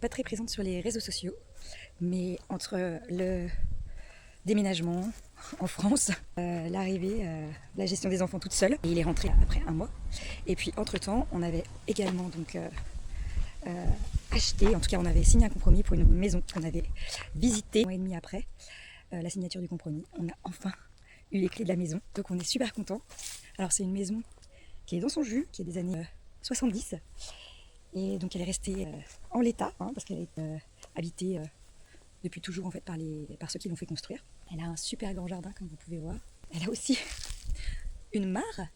pas très présente sur les réseaux sociaux, mais entre le déménagement en France, l'arrivée, la gestion des enfants toute seule, et il est rentré après un mois. Et puis entre-temps, on avait également donc acheté, en tout cas on avait signé un compromis pour une maison qu'on avait visitée un mois et demi après la signature du compromis. On a enfin eu les clés de la maison, donc on est super contents. Alors c'est une maison qui est dans son jus, qui est des années 70, et donc elle est restée en l'état, parce qu'elle est habitée depuis toujours en fait par ceux qui l'ont fait construire. Elle a un super grand jardin comme vous pouvez voir. Elle a aussi une mare,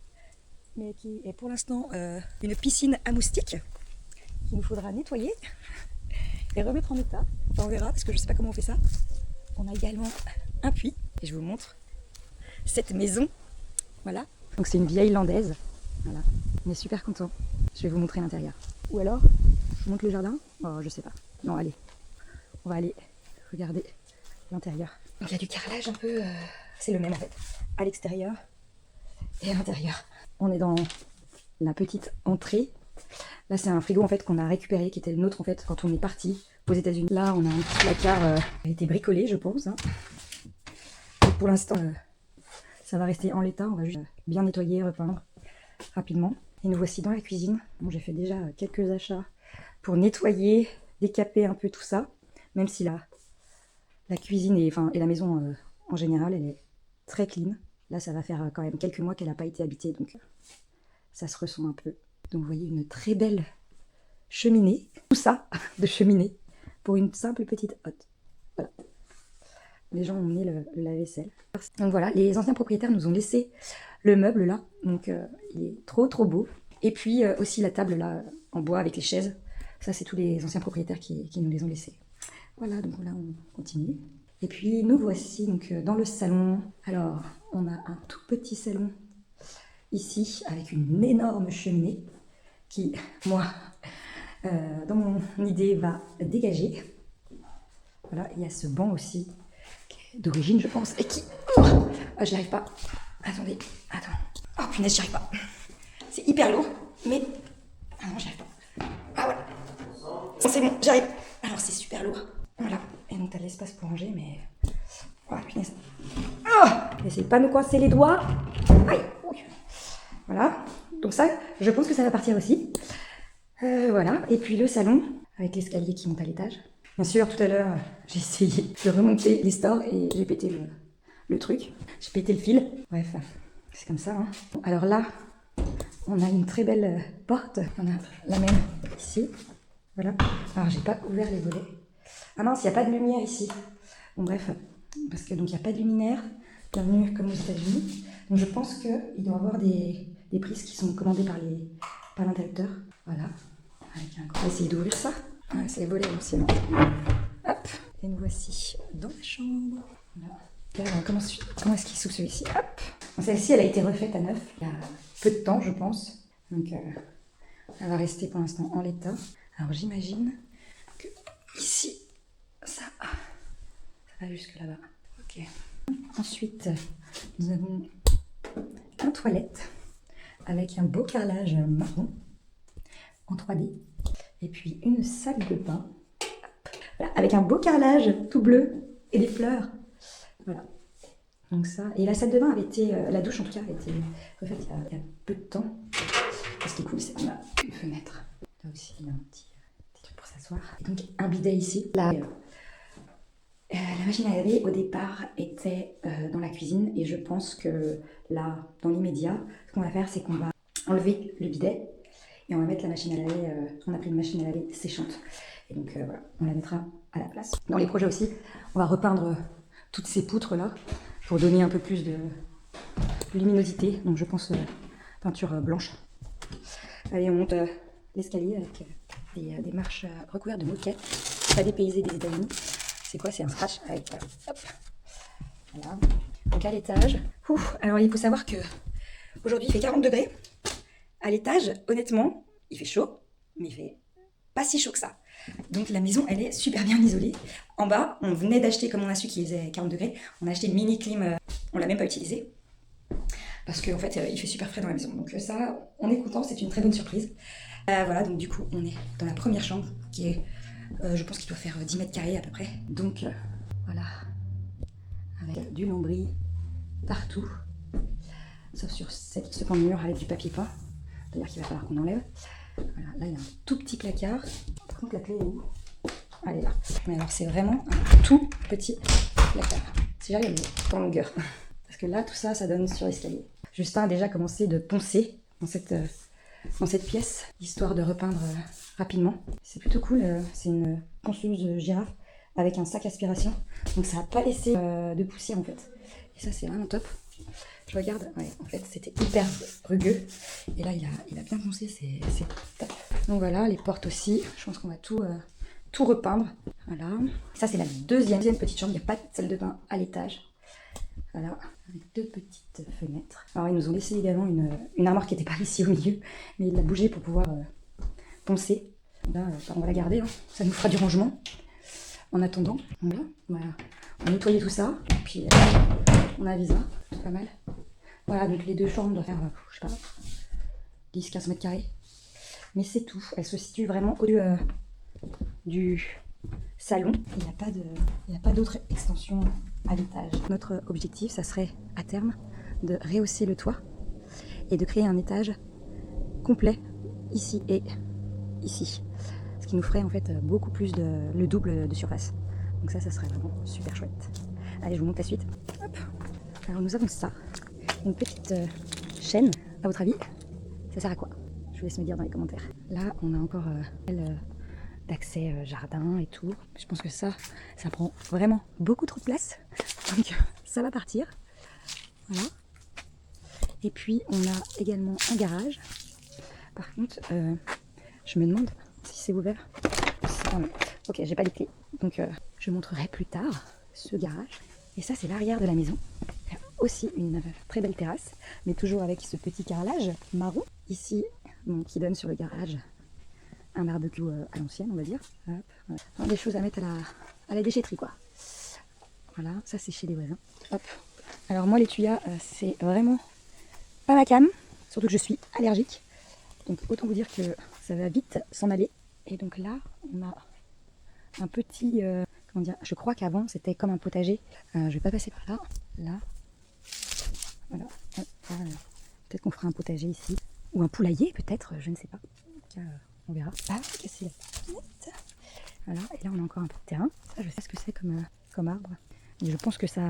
mais qui est pour l'instant une piscine à moustiques qu'il nous faudra nettoyer et remettre en état. Enfin, on verra parce que je ne sais pas comment on fait ça. On a également un puits et je vous montre cette maison. Voilà. Donc c'est une vieille landaise. Voilà. On est super contents. Je vais vous montrer l'intérieur. Ou alors, je vous montre le jardin. Oh, je sais pas. Non, allez. On va aller regarder l'intérieur. Donc il y a du carrelage un peu. C'est le même en fait. À l'extérieur et à l'intérieur. On est dans la petite entrée. Là, c'est un frigo en fait qu'on a récupéré, qui était le nôtre en fait quand on est parti aux États-Unis. Là, on a un petit placard qui a été bricolé, je pense. Et pour l'instant, ça va rester en l'état. On va juste bien nettoyer, repeindre rapidement. Et nous voici dans la cuisine. Bon, j'ai fait déjà quelques achats pour nettoyer, décaper un peu tout ça. Même si la cuisine et la maison en général, elle est très clean. Là, ça va faire quand même quelques mois qu'elle n'a pas été habitée, donc ça se ressent un peu. Donc vous voyez une très belle cheminée, tout ça de cheminée, pour une simple petite hotte. Voilà. Les gens ont mis le lave-vaisselle. Donc voilà, les anciens propriétaires nous ont laissé le meuble là, donc il est trop beau. Et puis aussi la table là, en bois avec les chaises, ça c'est tous les anciens propriétaires qui nous les ont laissés. Voilà, donc là on continue. Et puis nous voici donc dans le salon. Alors, on a un tout petit salon ici avec une énorme cheminée qui, moi, dans mon idée, va dégager. Voilà, il y a ce banc aussi, qui est d'origine, je pense, et qui... Oh, j'y arrive pas. Attendez, attends. Oh punaise, j'y arrive pas. C'est hyper lourd, mais... Ah non, j'y arrive pas. Ah voilà. C'est bon, j'arrive. Alors, c'est super lourd. Voilà. Et donc, t'as de l'espace pour ranger, mais... Oh, punaise. Oh, essayez de pas me coincer les doigts. Aïe. Voilà. Donc ça, je pense que ça va partir aussi. Voilà. Et puis le salon, avec l'escalier qui monte à l'étage. Bien sûr, tout à l'heure, j'ai essayé de remonter les stores et j'ai pété le truc. J'ai pété le fil. Bref, c'est comme ça. Bon, alors là, on a une très belle porte. On a la même ici. Voilà. Alors, j'ai pas ouvert les volets. Ah mince, il n'y a pas de lumière ici. Bon, bref. Parce que donc il n'y a pas de luminaire. Bienvenue comme aux États-Unis. Donc je pense qu'il doit y avoir des prises qui sont commandées par l'interrupteur. Voilà. On va essayer d'ouvrir ça. Ouais, c'est les volets sinon. Hop. Et nous voici dans la chambre. Voilà. Comment est-ce qu'il s'ouvre celui-ci? Hop. Celle-ci, elle a été refaite à neuf il y a peu de temps, je pense. Donc elle va rester pour l'instant en l'état. Alors j'imagine que ici, ça va jusque là-bas. Ok. Ensuite, nous avons une toilette avec un beau carrelage marron en 3D. Et puis une salle de bain voilà, avec un beau carrelage tout bleu et des fleurs. Voilà. Donc ça. Et la salle de bain avait été, la douche en tout cas, a été refaite il y a peu de temps. Ce qui est cool, c'est qu'on a une fenêtre. Là aussi, il y a un petit truc pour s'asseoir. Et donc un bidet ici. Là, la machine à laver au départ était dans la cuisine et je pense que là, dans l'immédiat, ce qu'on va faire, c'est qu'on va enlever le bidet et on va mettre la machine à laver. On a pris une machine à laver séchante et donc voilà, on la mettra à la place. Dans les projets aussi, on va repeindre toutes ces poutres là pour donner un peu plus de luminosité. Donc je pense peinture blanche. Allez, on monte l'escalier avec des marches recouvertes de moquette, pas dépaysées des États-Unis. C'est quoi? C'est un scratch avec... hop. Voilà. Donc à l'étage. Alors il faut savoir que aujourd'hui il fait 40 degrés. À l'étage, honnêtement, il fait chaud, mais il fait pas si chaud que ça. Donc la maison, elle est super bien isolée. En bas, on venait d'acheter, comme on a su qu'il faisait 40 degrés, on a acheté une mini clim, on l'a même pas utilisée. Parce qu'en fait, il fait super frais dans la maison. Donc ça, on est content, c'est une très bonne surprise. Voilà, donc du coup, on est dans la première chambre qui est Je pense qu'il doit faire 10 mètres carrés à peu près. Donc voilà, avec du lambris partout, sauf sur ce pan de mur avec du papier peint. D'ailleurs qu'il va falloir qu'on enlève. Voilà, là il y a un tout petit placard. Par contre la clé est où? Elle est là. Mais alors c'est vraiment un tout petit placard. Si j'arrive à le en longueur. Parce que là tout ça, ça donne sur l'escalier. Justin a déjà commencé de poncer dans cette pièce, histoire de repeindre rapidement. C'est plutôt cool, c'est une ponceuse girafe avec un sac aspiration. Donc ça n'a pas laissé de poussière en fait. Et ça c'est vraiment top. Je regarde, ouais, en fait c'était hyper rugueux. Et là il a bien poncé, c'est top. Donc voilà, les portes aussi, je pense qu'on va tout repeindre. Voilà, ça c'est la deuxième petite chambre, il n'y a pas de salle de bain à l'étage. Voilà, avec 2 petites fenêtres. Alors ils nous ont laissé également une armoire qui était par ici au milieu, mais il l'a bougée pour pouvoir poncer. Là, on va la garder, hein. Ça nous fera du rangement. En attendant, voilà, on va nettoyer tout ça, puis on avisera, c'est pas mal. Voilà, donc les 2 chambres doivent faire, je sais pas, 10-15 mètres carrés. Mais c'est tout, elles se situent vraiment au-dessus du salon. Il n'y a pas d'autre extension à l'étage. Notre objectif, ça serait à terme de rehausser le toit et de créer un étage complet ici et ici. Ce qui nous ferait en fait beaucoup plus le double de surface. Donc ça serait vraiment super chouette. Allez, je vous montre la suite. Hop. Alors nous avons ça. Une petite chaîne. À votre avis, ça sert à quoi? Je vous laisse me dire dans les commentaires. Là, on a encore d'accès jardin et tout. Je pense que ça prend vraiment beaucoup trop de place. Donc ça va partir. Voilà. Et puis on a également un garage. Par contre, je me demande si c'est ouvert. Ok, j'ai pas les clés. Donc je montrerai plus tard ce garage. Et ça c'est l'arrière de la maison. Il y a aussi une très belle terrasse, mais toujours avec ce petit carrelage marron. Ici, bon, qui donne sur le garage. Un barbecue à l'ancienne, on va dire. Hop, voilà. Enfin, des choses à mettre à la déchetterie, quoi. Voilà, ça c'est chez les voisins. Hop. Alors moi les tuyas, c'est vraiment pas ma came, surtout que je suis allergique. Donc autant vous dire que ça va vite s'en aller. Et donc là, on a un petit, comment dire, je crois qu'avant c'était comme un potager. Je vais pas passer par là. Là, voilà. Hop, voilà. Peut-être qu'on fera un potager ici. Ou un poulailler peut-être, je ne sais pas. En tout cas, on verra. Ah, casser la fenêtre. Voilà, et là on a encore un peu de terrain. Ça, je sais ce que c'est comme arbre. Et je pense que ça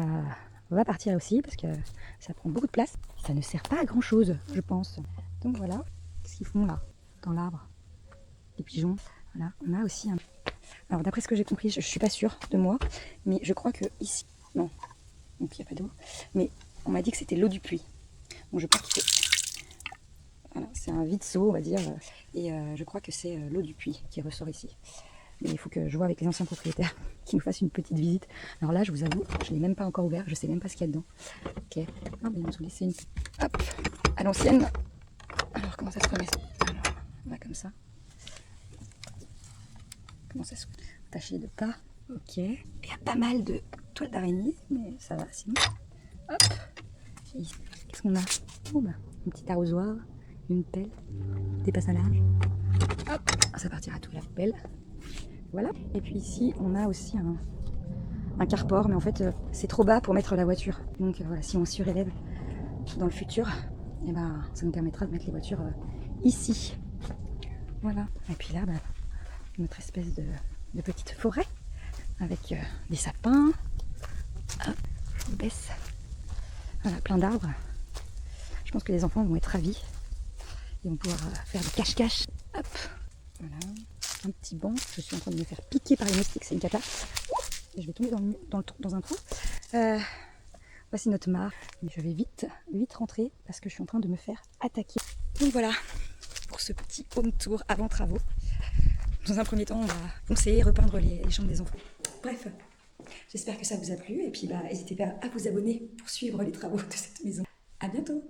va partir aussi parce que ça prend beaucoup de place. Ça ne sert pas à grand chose, je pense. Donc voilà, qu'est-ce qu'ils font là, dans l'arbre? Les pigeons. Voilà, on a aussi un... Alors d'après ce que j'ai compris, je suis pas sûre de moi, mais je crois que ici... Non, donc il n'y a pas d'eau. Mais on m'a dit que c'était l'eau du puits. Donc je pense qu'il faut... Voilà, c'est un vide-seau, on va dire. Et je crois que c'est l'eau du puits qui ressort ici. Mais il faut que je vois avec les anciens propriétaires qui nous fassent une petite visite. Alors là, je vous avoue, je ne l'ai même pas encore ouvert. Je ne sais même pas ce qu'il y a dedans. Ok. Ah, mais ils nous ont laissé une... Hop, à l'ancienne. Alors, comment ça se remet? Alors, on va comme ça. Comment ça se attaché de pas? Ok. Il y a pas mal de toiles d'araignée, mais ça va sinon. Hop. Qu'est-ce qu'on a? Oh, bah, un petit arrosoir, une pelle, des passes à linge. Hop, ça partira tout à la poubelle. Voilà. Et puis ici, on a aussi un carport, mais en fait, c'est trop bas pour mettre la voiture. Donc voilà, si on surélève dans le futur, eh ben, ça nous permettra de mettre les voitures ici. Voilà. Et puis là, bah, notre espèce de petite forêt avec des sapins. Hop, je vous baisse. Voilà, plein d'arbres. Je pense que les enfants vont être ravis. Ils vont pouvoir faire du cache-cache. Hop, voilà. Un petit banc. Je suis en train de me faire piquer par les moustiques, c'est une cata. Et je vais tomber dans un trou. Voici notre mare. Mais je vais vite rentrer parce que je suis en train de me faire attaquer. Donc voilà pour ce petit home tour avant travaux. Dans un premier temps, on va poncer et repeindre les chambres des enfants. Bref, j'espère que ça vous a plu. Et puis, n'hésitez pas à vous abonner pour suivre les travaux de cette maison. À bientôt!